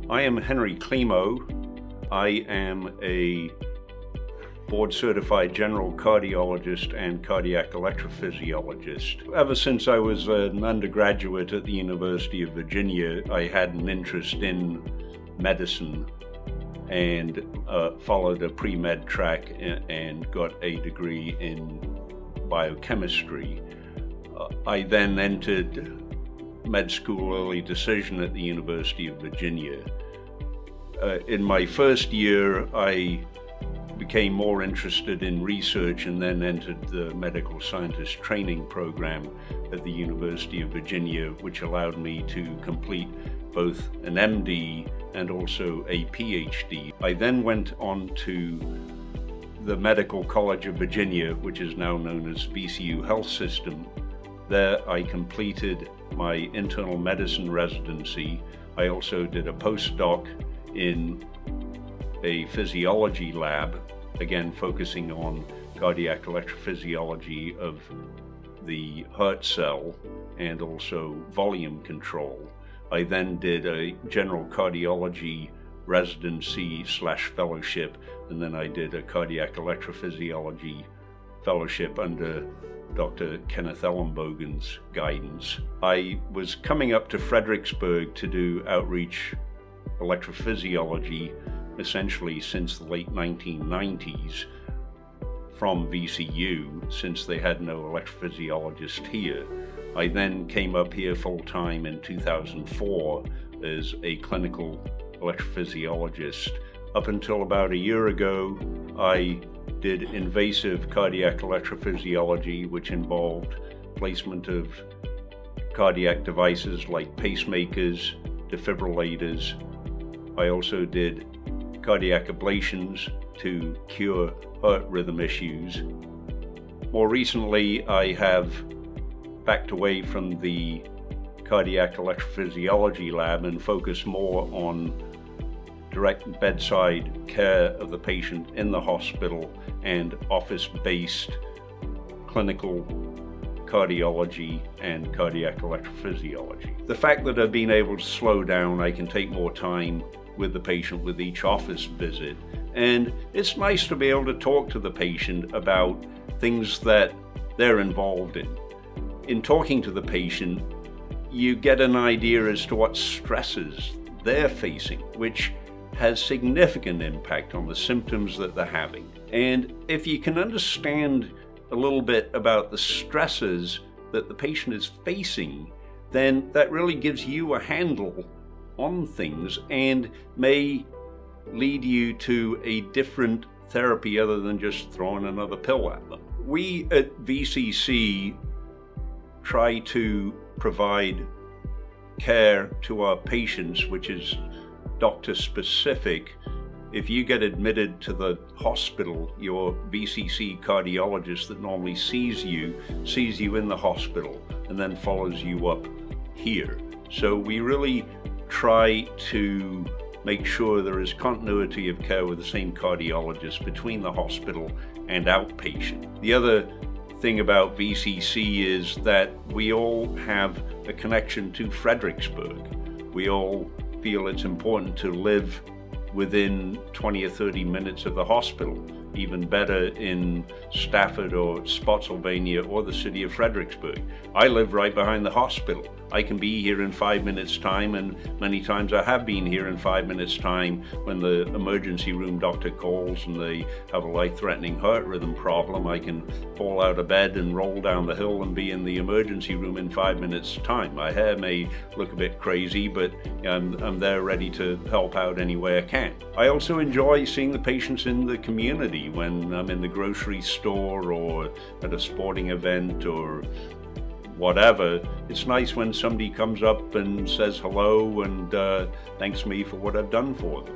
I am Henry Clemo. I am a board-certified general cardiologist and cardiac electrophysiologist. Ever since I was an undergraduate at the University of Virginia, I had an interest in medicine and followed a pre-med track and got a degree in biochemistry. I then entered med school early decision at the University of Virginia. In my first year, I became more interested in research and then entered the medical scientist training program at the University of Virginia, which allowed me to complete both an MD and also a Ph.D. I then went on to the Medical College of Virginia, which is now known as VCU Heart Center. There I completed my internal medicine residency. I also did a postdoc in a physiology lab, again focusing on cardiac electrophysiology of the heart cell and also volume control. I then did a general cardiology residency / fellowship, and then I did a cardiac electrophysiology fellowship under Dr. Kenneth Ellenbogen's guidance. I was coming up to Fredericksburg to do outreach electrophysiology essentially since the late 1990s from VCU, since they had no electrophysiologist here. I then came up here full-time in 2004 as a clinical electrophysiologist. Up until about a year ago, I did invasive cardiac electrophysiology, which involved placement of cardiac devices like pacemakers, defibrillators. I also did cardiac ablations to cure heart rhythm issues. More recently, I have backed away from the cardiac electrophysiology lab and focused more on direct bedside care of the patient in the hospital and office-based clinical cardiology and cardiac electrophysiology. The fact that I've been able to slow down, I can take more time with the patient with each office visit. And it's nice to be able to talk to the patient about things that they're involved in. In talking to the patient, you get an idea as to what stresses they're facing, which has significant impact on the symptoms that they're having. And if you can understand a little bit about the stresses that the patient is facing, then that really gives you a handle on things and may lead you to a different therapy other than just throwing another pill at them. We at VCC try to provide care to our patients, which is doctor specific. If you get admitted to the hospital, your VCC cardiologist that normally sees you in the hospital and then follows you up here. So we really try to make sure there is continuity of care with the same cardiologist between the hospital and outpatient. The other thing about VCC is that we all have a connection to Fredericksburg. We all feel it's important to live within 20 or 30 minutes of the hospital, even better in Stafford or Spotsylvania or the city of Fredericksburg. I live right behind the hospital. I can be here in 5 minutes time, and many times I have been here in 5 minutes time when the emergency room doctor calls and they have a life-threatening heart rhythm problem. I can fall out of bed and roll down the hill and be in the emergency room in 5 minutes time. My hair may look a bit crazy, but I'm there ready to help out any way I can. I also enjoy seeing the patients in the community when I'm in the grocery store or at a sporting event or whatever. It's nice when somebody comes up and says hello and thanks me for what I've done for them.